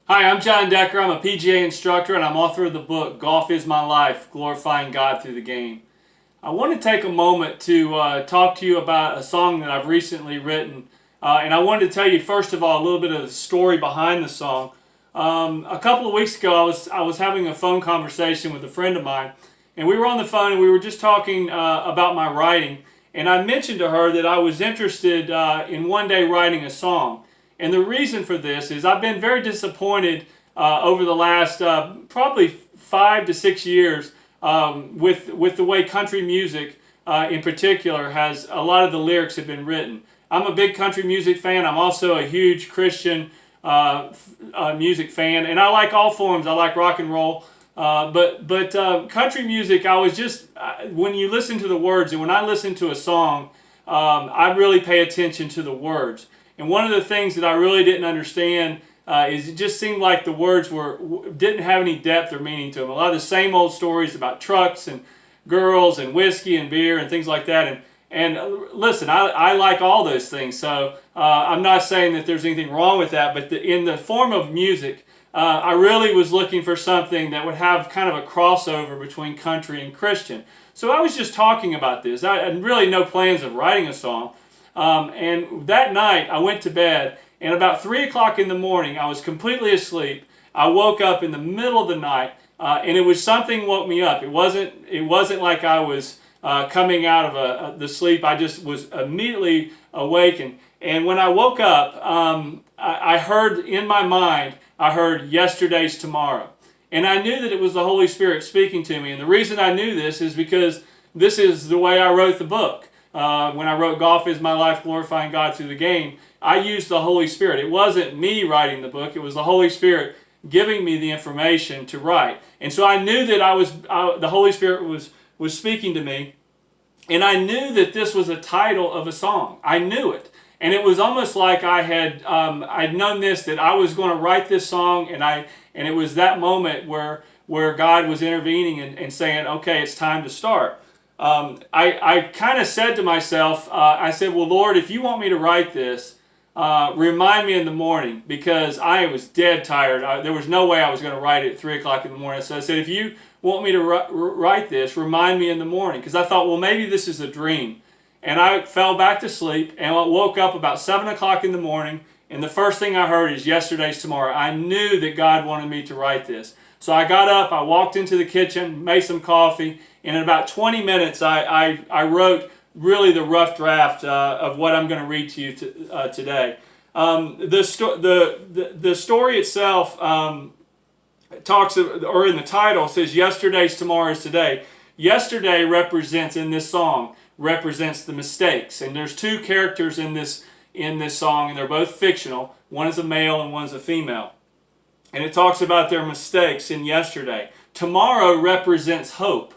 Hi, I'm John Decker. I'm a PGA instructor and I'm author of the book Golf is My Life, Glorifying God Through the Game. I want to take a moment to talk to you about a song that I've recently written. And I wanted to tell you, first of all, a little bit of the story behind the song. A couple of weeks ago, I was having a phone conversation with a friend of mine, and we were on the phone and we were just talking about my writing. And I mentioned to her that I was interested in one day writing a song. And the reason for this is I've been very disappointed over the last probably 5 to 6 years with the way country music in particular has a lot of the lyrics have been written. I'm a big country music fan. I'm also a huge Christian music fan, and I like all forms. I like rock and roll. But country music, I was just when you listen to the words, and when I listen to a song, I really pay attention to the words. And one of the things that I really didn't understand is it just seemed like the words didn't have any depth or meaning to them. A lot of the same old stories about trucks and girls and whiskey and beer and things like that. And listen, I like all those things. So I'm not saying that there's anything wrong with that. But in the form of music, I really was looking for something that would have kind of a crossover between country and Christian. So I was just talking about this. I had really no plans of writing a song. And that night I went to bed, and about 3 o'clock in the morning I was completely asleep. I woke up in the middle of the night, and it was something woke me up. It wasn't like I was coming out of the sleep. I just was immediately awakened. And when I woke up, I heard in my mind, I heard yesterday's tomorrow. And I knew that it was the Holy Spirit speaking to me. And the reason I knew this is because this is the way I wrote the book. When I wrote Golf is My Life, Glorifying God Through the Game, I used the Holy Spirit. It wasn't me writing the book. It was the Holy Spirit giving me the information to write. And so I knew that the Holy Spirit was speaking to me. And I knew that this was a title of a song. I knew it. And it was almost like I'd known this, that I was going to write this song. And it was that moment where God was intervening and saying, okay, it's time to start. I kind of said to myself, I said, well, Lord, if you want me to write this, remind me in the morning, because I was dead tired. There was no way I was going to write it at 3 o'clock in the morning. So I said, if you want me to write this, remind me in the morning, because I thought, well, maybe this is a dream. And I fell back to sleep, and I woke up about 7 o'clock in the morning, and the first thing I heard is yesterday's tomorrow. I knew that God wanted me to write this. So I got up, I walked into the kitchen, made some coffee, and in about 20 minutes I wrote really the rough draft of what I'm going to read to you today. The story itself talks, or in the title says, yesterday's tomorrow is today. Yesterday represents, in this song, represents the mistakes. And there's two characters in this song, and they're both fictional. One is a male and one is a female. And it talks about their mistakes in yesterday. Tomorrow represents hope.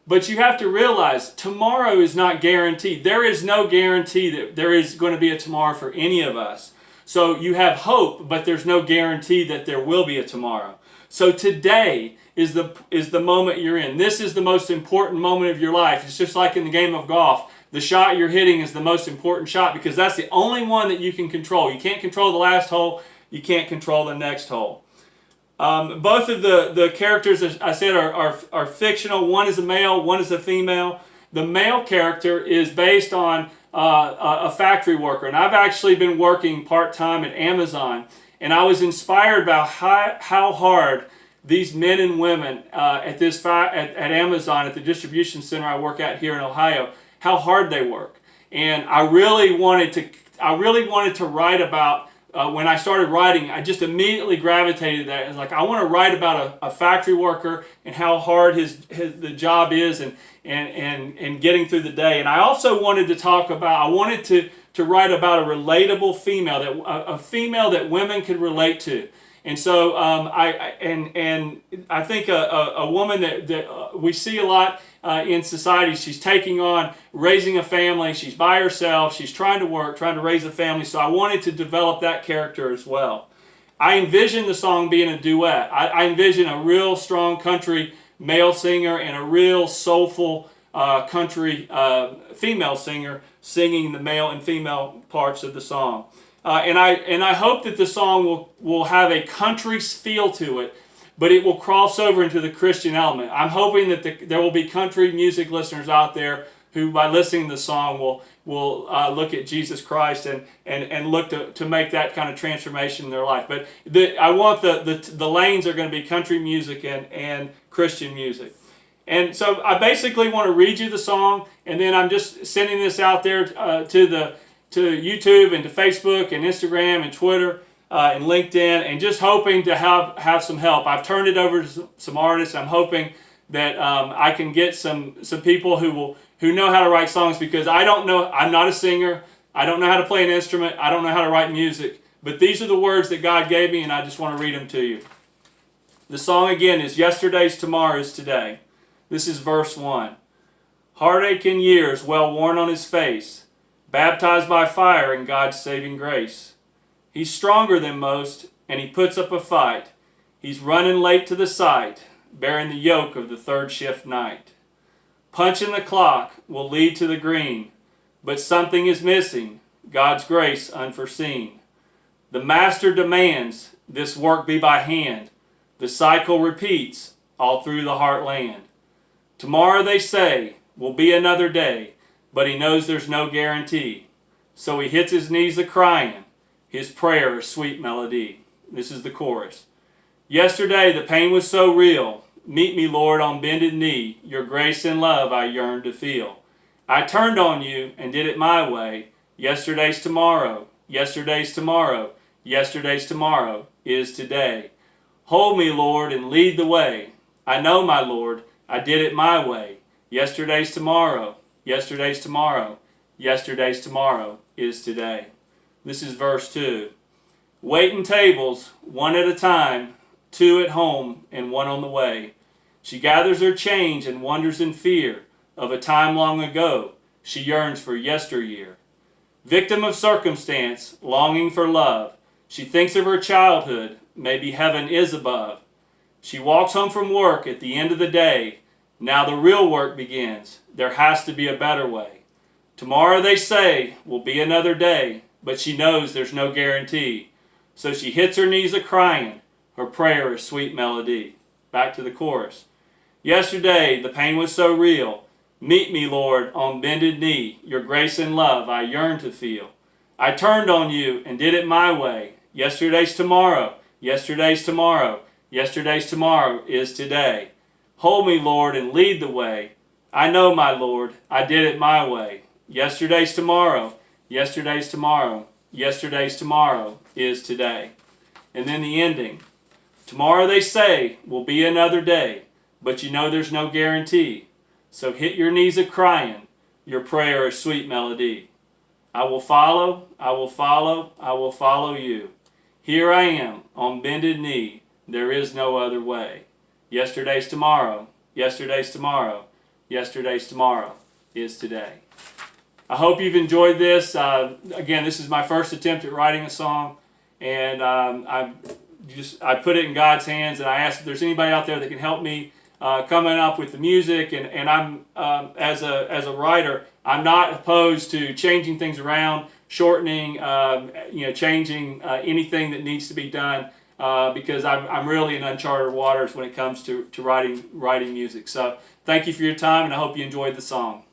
But you have to realize tomorrow is not guaranteed. There is no guarantee that there is going to be a tomorrow for any of us. So you have hope, but there's no guarantee that there will be a tomorrow. So today is the moment you're in. This is the most important moment of your life. It's just like in the game of golf. The shot you're hitting is the most important shot, because that's the only one that you can control. You can't control the last hole. You can't control the next hole. Both of the characters, as I said, are fictional. One is a male, one is a female. The male character is based on a factory worker. And I've actually been working part-time at Amazon. And I was inspired by how hard these men and women at Amazon, at the distribution center I work at here in Ohio, how hard they work. And I really wanted to write about. When I started writing, I just immediately gravitated to that. It's like, I want to write about a factory worker and how hard the job is, and getting through the day. And I also wanted to write about a relatable female, a female that women could relate to. And so I think a woman that we see a lot in society. She's taking on raising a family. She's by herself. She's trying to work, trying to raise a family. So I wanted to develop that character as well. I envision the song being a duet. I envision a real strong country male singer and a real soulful country female singer singing the male and female parts of the song. And I hope that the song will have a country feel to it, but it will cross over into the Christian element. I'm hoping that there will be country music listeners out there who, by listening to the song, will look at Jesus Christ and look to make that kind of transformation in their life. But I want the lanes are going to be country music and Christian music. And so I basically want to read you the song, and then I'm just sending this out there to YouTube and to Facebook and Instagram and Twitter and LinkedIn, and just hoping to have some help. I've turned it over to some artists. I'm hoping that I can get some people who know how to write songs, because I don't know. I'm not a singer. I don't know how to play an instrument. I don't know how to write music. But these are the words that God gave me, and I just want to read them to you. The song again is "Yesterday's Tomorrow's Today." This is verse 1. Heartache and years well worn on his face, baptized by fire in God's saving grace. He's stronger than most, and he puts up a fight. He's running late to the sight, bearing the yoke of the third shift night. Punching the clock will lead to the green, but something is missing, God's grace unforeseen. The master demands this work be by hand. The cycle repeats all through the heartland. Tomorrow, they say, will be another day, but he knows there's no guarantee. So he hits his knees a-crying, his prayer a sweet melody. This is the chorus. Yesterday the pain was so real. Meet me, Lord, on bended knee. Your grace and love I yearn to feel. I turned on you and did it my way. Yesterday's tomorrow. Yesterday's tomorrow. Yesterday's tomorrow is today. Hold me, Lord, and lead the way. I know, my Lord, I did it my way. Yesterday's tomorrow. Yesterday's tomorrow. Yesterday's tomorrow is today. This is verse 2. Waiting tables, one at a time, two at home and one on the way. She gathers her change and wonders in fear of a time long ago. She yearns for yesteryear. Victim of circumstance, longing for love, she thinks of her childhood, maybe heaven is above. She walks home from work at the end of the day. Now the real work begins. There has to be a better way. Tomorrow, they say, will be another day, but she knows there's no guarantee. So she hits her knees a-crying, her prayer a sweet melody. Back to the chorus. Yesterday the pain was so real. Meet me, Lord, on bended knee. Your grace and love I yearn to feel. I turned on you and did it my way. Yesterday's tomorrow. Yesterday's tomorrow. Yesterday's tomorrow is today. Hold me, Lord, and lead the way. I know, my Lord, I did it my way. Yesterday's tomorrow. Yesterday's tomorrow. Yesterday's tomorrow is today. And then the ending. Tomorrow, they say, will be another day, but you know there's no guarantee. So hit your knees a-crying, your prayer a sweet melody. I will follow, I will follow, I will follow you. Here I am, on bended knee, there is no other way. Yesterday's tomorrow, yesterday's tomorrow, yesterday's tomorrow is today. I hope you've enjoyed this. Again, this is my first attempt at writing a song, and I put it in God's hands, and I asked if there's anybody out there that can help me coming up with the music. And I'm as a writer, I'm not opposed to changing things around, shortening, changing anything that needs to be done, because I'm really in uncharted waters when it comes to writing music. So thank you for your time, and I hope you enjoyed the song.